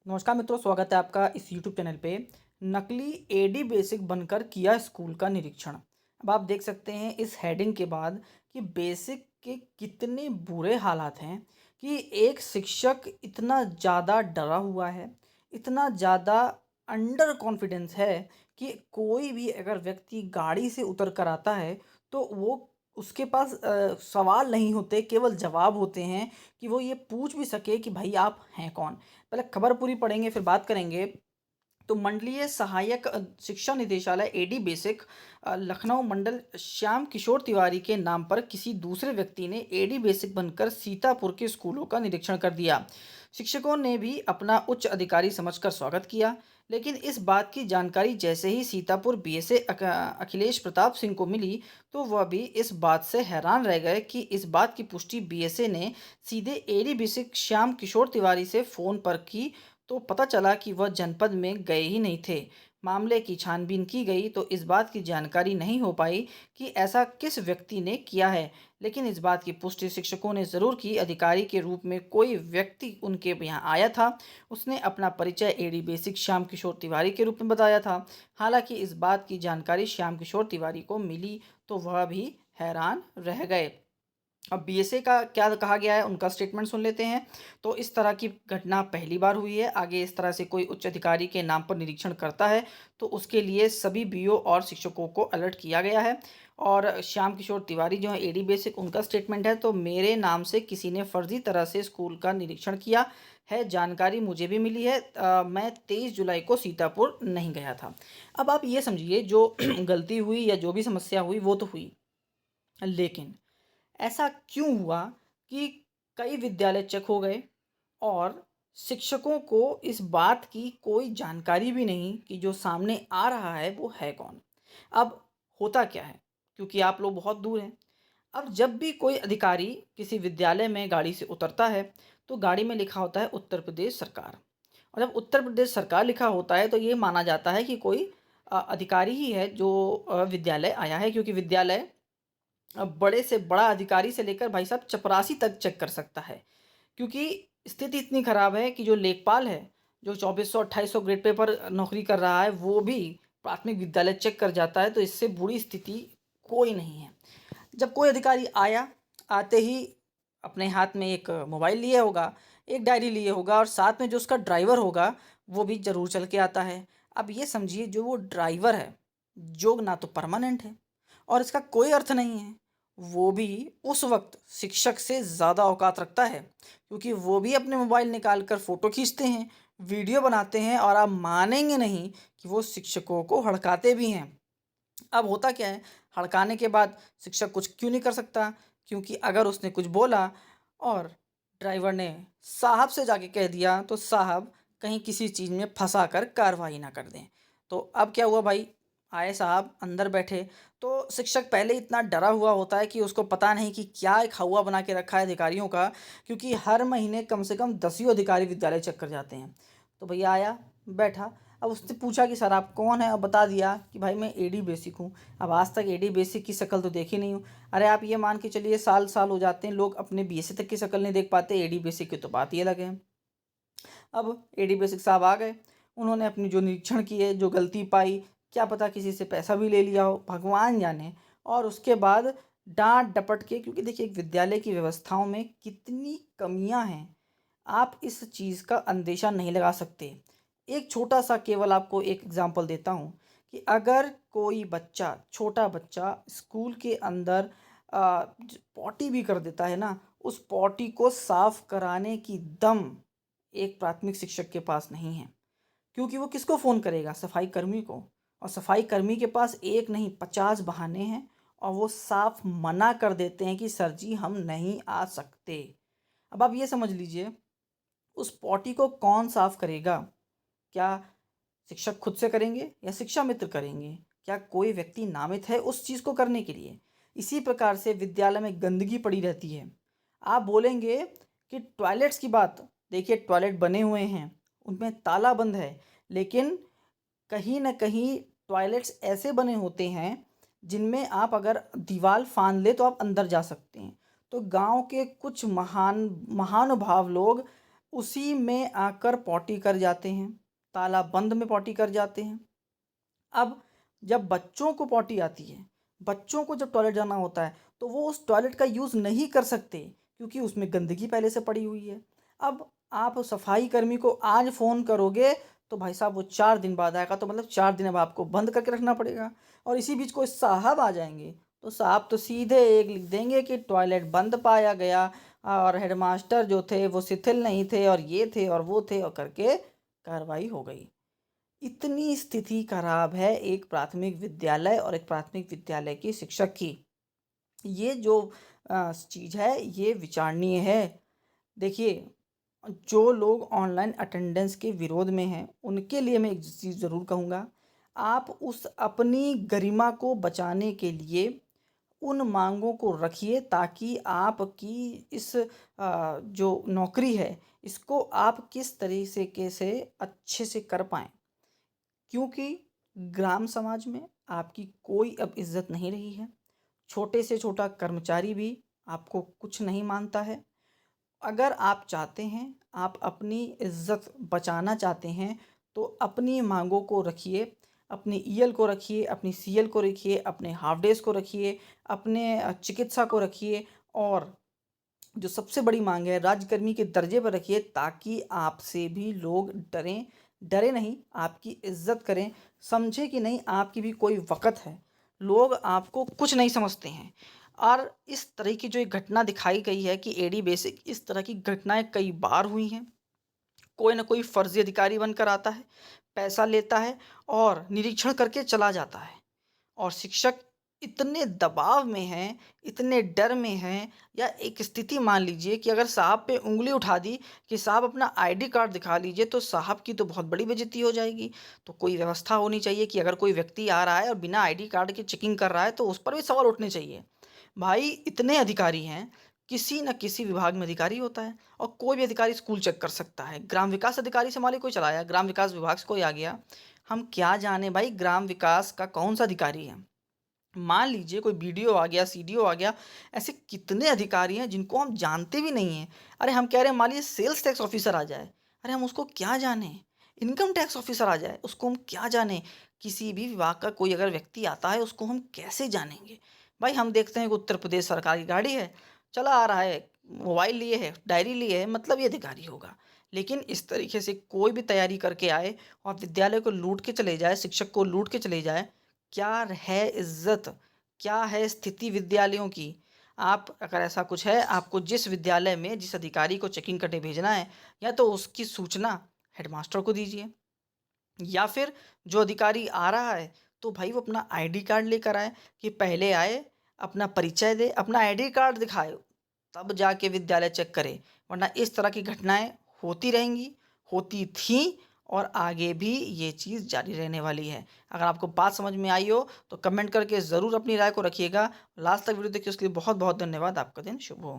नमस्कार मित्रों, स्वागत है आपका इस YouTube चैनल पे। नकली एडी बेसिक बनकर किया स्कूल का निरीक्षण। अब आप देख सकते हैं इस हेडिंग के बाद कि बेसिक के कितने बुरे हालात हैं कि एक शिक्षक इतना ज़्यादा डरा हुआ है, इतना ज़्यादा अंडर कॉन्फिडेंस है कि कोई भी अगर व्यक्ति गाड़ी से उतर कर आता है तो वो उसके पास सवाल नहीं होते, केवल जवाब होते हैं कि वो ये पूछ भी सके कि भाई आप हैं कौन? पहले खबर पूरी पढ़ेंगे फिर बात करेंगे। तो मंडलीय सहायक शिक्षा निदेशालय एडी बेसिक लखनऊ मंडल श्याम किशोर तिवारी के नाम पर किसी दूसरे व्यक्ति ने एडी बेसिक बनकर सीतापुर के स्कूलों का निरीक्षण कर दिया। शिक्षकों ने भी अपना उच्च अधिकारी समझकर स्वागत किया, लेकिन इस बात की जानकारी जैसे ही सीतापुर बीएसए अखिलेश प्रताप सिंह को मिली तो वह भी इस बात से हैरान रह गए कि इस बात की पुष्टि बीएसए ने सीधे एडी बेसिक श्याम किशोर तिवारी से फ़ोन पर की तो पता चला कि वह जनपद में गए ही नहीं थे। मामले की छानबीन की गई तो इस बात की जानकारी नहीं हो पाई कि ऐसा किस व्यक्ति ने किया है, लेकिन इस बात की पुष्टि शिक्षकों ने ज़रूर की। अधिकारी के रूप में कोई व्यक्ति उनके यहाँ आया था। उसने अपना परिचय एडी बेसिक श्याम किशोर तिवारी के रूप में बताया था। हालांकि इस बात की जानकारी श्याम किशोर तिवारी को मिली तो वह भी हैरान रह गए। अब बीएसए का क्या कहा गया है, उनका स्टेटमेंट सुन लेते हैं। तो इस तरह की घटना पहली बार हुई है। आगे इस तरह से कोई उच्च अधिकारी के नाम पर निरीक्षण करता है तो उसके लिए सभी बीओ और शिक्षकों को अलर्ट किया गया है। और श्याम किशोर तिवारी जो है एडी बेसिक, उनका स्टेटमेंट है, तो मेरे नाम से किसी ने फर्जी तरह से स्कूल का निरीक्षण किया है, जानकारी मुझे भी मिली है। मैं 23 जुलाई को सीतापुर नहीं गया था। अब आप ये समझिए जो गलती हुई या जो भी समस्या हुई वो तो हुई, लेकिन ऐसा क्यों हुआ कि कई विद्यालय चेक हो गए और शिक्षकों को इस बात की कोई जानकारी भी नहीं कि जो सामने आ रहा है वो है कौन? अब होता क्या है, क्योंकि आप लोग बहुत दूर हैं। अब जब भी कोई अधिकारी किसी विद्यालय में गाड़ी से उतरता है तो गाड़ी में लिखा होता है उत्तर प्रदेश सरकार। और जब उत्तर प्रदेश सरकार लिखा होता है तो ये माना जाता है कि कोई अधिकारी ही है जो विद्यालय आया है, क्योंकि विद्यालय बड़े से बड़ा अधिकारी से लेकर भाई साहब चपरासी तक चेक कर सकता है। क्योंकि स्थिति इतनी ख़राब है कि जो लेखपाल है, जो 2400-2800 ग्रेड पे पर नौकरी कर रहा है, वो भी प्राथमिक विद्यालय चेक कर जाता है, तो इससे बुरी स्थिति कोई नहीं है। जब कोई अधिकारी आया, आते ही अपने हाथ में एक मोबाइल लिए होगा, एक डायरी लिए होगा और साथ में जो उसका ड्राइवर होगा, वो भी ज़रूर चल के आता है। अब ये समझिए जो वो ड्राइवर है, जो ना तो परमानेंट है और इसका कोई अर्थ नहीं है, वो भी उस वक़्त शिक्षक से ज़्यादा औकात रखता है, क्योंकि वो भी अपने मोबाइल निकाल कर फ़ोटो खींचते हैं, वीडियो बनाते हैं और आप मानेंगे नहीं कि वो शिक्षकों को हड़काते भी हैं। अब होता क्या है, हड़काने के बाद शिक्षक कुछ क्यों नहीं कर सकता? क्योंकि अगर उसने कुछ बोला और ड्राइवर ने साहब से जाके कह दिया, तो साहब कहीं किसी चीज़ में फँसा कर कार्रवाई ना कर दें। तो अब क्या हुआ भाई, आए साहब, अंदर बैठे, तो शिक्षक पहले इतना डरा हुआ होता है कि उसको पता नहीं कि क्या एक हौवा बना के रखा है अधिकारियों का, क्योंकि हर महीने कम से कम 10 अधिकारी विद्यालय चेक कर जाते हैं। तो भैया आया, बैठा, अब उससे पूछा कि सर आप कौन हैं? और बता दिया कि भाई मैं एडी बेसिक हूँ। अब आज तक एडी बेसिक की शक्ल तो देखी नहीं हूँ। अरे आप ये मान के चलिए साल-साल हो जाते हैं, लोग अपने बीएससी तक की शक्ल नहीं देख पाते, एडी बेसिक की तो बात ही अलग है। अब एडी बेसिक साहब आ गए, उन्होंने अपनी जो निरीक्षण किए, जो गलती पाई, क्या पता किसी से पैसा भी ले लिया हो, भगवान जाने। और उसके बाद डाँट-डपट के, क्योंकि देखिए एक विद्यालय की व्यवस्थाओं में कितनी कमियाँ हैं, आप इस चीज़ का अंदेशा नहीं लगा सकते। एक छोटा-सा केवल आपको एक एग्ज़ाम्पल देता हूँ कि अगर कोई बच्चा, छोटा बच्चा स्कूल के अंदर पॉटी भी कर देता है ना, उस पॉटी को साफ़ कराने की दम एक प्राथमिक शिक्षक के पास नहीं है। क्योंकि वो किसको फ़ोन करेगा? सफाई कर्मी को। और सफाई कर्मी के पास एक नहीं 50 बहाने हैं और वो साफ मना कर देते हैं कि सर जी हम नहीं आ सकते। अब आप ये समझ लीजिए, उस पॉटी को कौन साफ करेगा? क्या शिक्षक खुद से करेंगे या शिक्षा मित्र करेंगे? क्या कोई व्यक्ति नामित है उस चीज़ को करने के लिए? इसी प्रकार से विद्यालय में गंदगी पड़ी रहती है। आप बोलेंगे कि टॉयलेट्स की बात, देखिए टॉयलेट बने हुए हैं, उनमें ताला बंद है, लेकिन कहीं न कहीं टॉयलेट्स ऐसे बने होते हैं जिनमें आप अगर दीवार फांद लें तो आप अंदर जा सकते हैं। तो गाँव के कुछ महानुभाव लोग उसी में आकर पॉटी कर जाते हैं, ताला बंद में पॉटी कर जाते हैं। अब जब बच्चों को पॉटी आती है, बच्चों को जब टॉयलेट जाना होता है, तो वो उस टॉयलेट का यूज़ नहीं कर सकते क्योंकि उसमें गंदगी पहले से पड़ी हुई है। अब आप सफाई कर्मी को आज फ़ोन करोगे तो भाई साहब वो 4 दिन बाद आएगा, तो मतलब 4 दिन अब आपको बंद करके रखना पड़ेगा। और इसी बीच कोई साहब आ जाएँगे, तो साहब तो सीधे एक लिख देंगे कि टॉयलेट बंद पाया गया और हेडमास्टर जो थे वो शिथिल नहीं थे और ये थे और वो थे और करके कार्रवाई हो गई। इतनी स्थिति खराब है एक प्राथमिक विद्यालय और एक प्राथमिक विद्यालय के शिक्षक की। ये जो चीज़ है ये विचारणीय है। देखिए, जो लोग ऑनलाइन अटेंडेंस के विरोध में हैं, उनके लिए मैं एक चीज़ ज़रूर कहूँगा, आप उस अपनी गरिमा को बचाने के लिए उन माँगों को रखिए ताकि आपकी इस जो नौकरी है, इसको आप किस तरीके से अच्छे से कर पाएँ। क्योंकि ग्राम समाज में आपकी कोई अब इज़्ज़त नहीं रही है। छोटे से छोटा कर्मचारी भी आपको कुछ नहीं मानता है। अगर आप चाहते हैं, आप अपनी इज़्ज़त बचाना चाहते हैं, तो अपनी माँगों को रखिए, अपनी ईएल को रखिए, अपनी सीएल को रखिए, अपने हाफ डेज़ को रखिए, अपने चिकित्सा को रखिए और जो सबसे बड़ी माँग है राज्यकर्मी के दर्जे पर रखिए ताकि आपसे भी लोग डरें, डरे नहीं, आपकी इज़्ज़त करें, समझें कि नहीं आपकी भी कोई वक़्त है। लोग आपको कुछ नहीं समझते हैं। और इस तरह की जो एक घटना दिखाई गई है कि एडी बेसिक इस तरह की घटनाएँ कई बार हुई हैं। कोई न कोई फर्जी अधिकारी बनकर आता है, पैसा लेता है और निरीक्षण करके चला जाता है। और शिक्षक इतने दबाव में हैं, इतने डर में हैं या एक स्थिति मान लीजिए कि अगर साहब पे उँगली उठा दी कि साहब अपना आईडी कार्ड दिखा लीजिए, तो साहब की तो बहुत बड़ी बेइज़्ज़ती हो जाएगी। तो कोई व्यवस्था होनी चाहिए कि अगर कोई व्यक्ति आ रहा है और बिना आईडी कार्ड के चेकिंग कर रहा है, तो उस पर भी सवाल उठने चाहिए। भाई इतने अधिकारी हैं, किसी न किसी विभाग में अधिकारी होता है और कोई भी अधिकारी स्कूल चेक कर सकता है। ग्राम विकास अधिकारी से मान लीजिए कोई चला आया, ग्राम विकास विभाग से कोई आ गया, हम क्या जाने भाई ग्राम विकास का कौन-सा अधिकारी है? मान लीजिए कोई बीडीओ आ गया, सीडीओ आ गया, ऐसे कितने अधिकारी हैं जिनको हम जानते भी नहीं हैं। अरे हम कह रहे हैं मान लीजिए सेल्स टैक्स ऑफिसर आ जाए, अरे हम उसको क्या जानें? इनकम टैक्स ऑफिसर आ जाए, उसको हम क्या जानें? किसी भी विभाग का कोई अगर व्यक्ति आता है उसको हम कैसे जानेंगे? भाई हम देखते हैं कि उत्तर प्रदेश सरकार की गाड़ी है, चला आ रहा है, मोबाइल लिए है, डायरी लिए है, मतलब ये अधिकारी होगा। लेकिन इस तरीके से कोई भी तैयारी करके आए और विद्यालय को लूट के चले जाए, शिक्षक को लूट के चले जाए, क्या है इज़्ज़त? क्या है स्थिति विद्यालयों की? आप अगर ऐसा कुछ है, आपको जिस विद्यालय में जिस अधिकारी को चेकिंग करने भेजना है, या तो उसकी सूचना हेडमास्टर को दीजिए या फिर जो अधिकारी आ रहा है, तो भाई वो अपना आईडी कार्ड लेकर आए कि पहले आए, अपना परिचय दे, अपना आईडी कार्ड दिखाए, तब जाके विद्यालय चेक करे। वरना इस तरह की घटनाएँ होती रहेंगी, होती थीं और आगे भी ये चीज़ जारी रहने वाली है। अगर आपको बात समझ में आई हो, तो कमेंट करके ज़रूर अपनी राय को रखिएगा। लास्ट तक वीडियो देखिए उसके लिए बहुत-बहुत धन्यवाद। आपका दिन शुभ हो।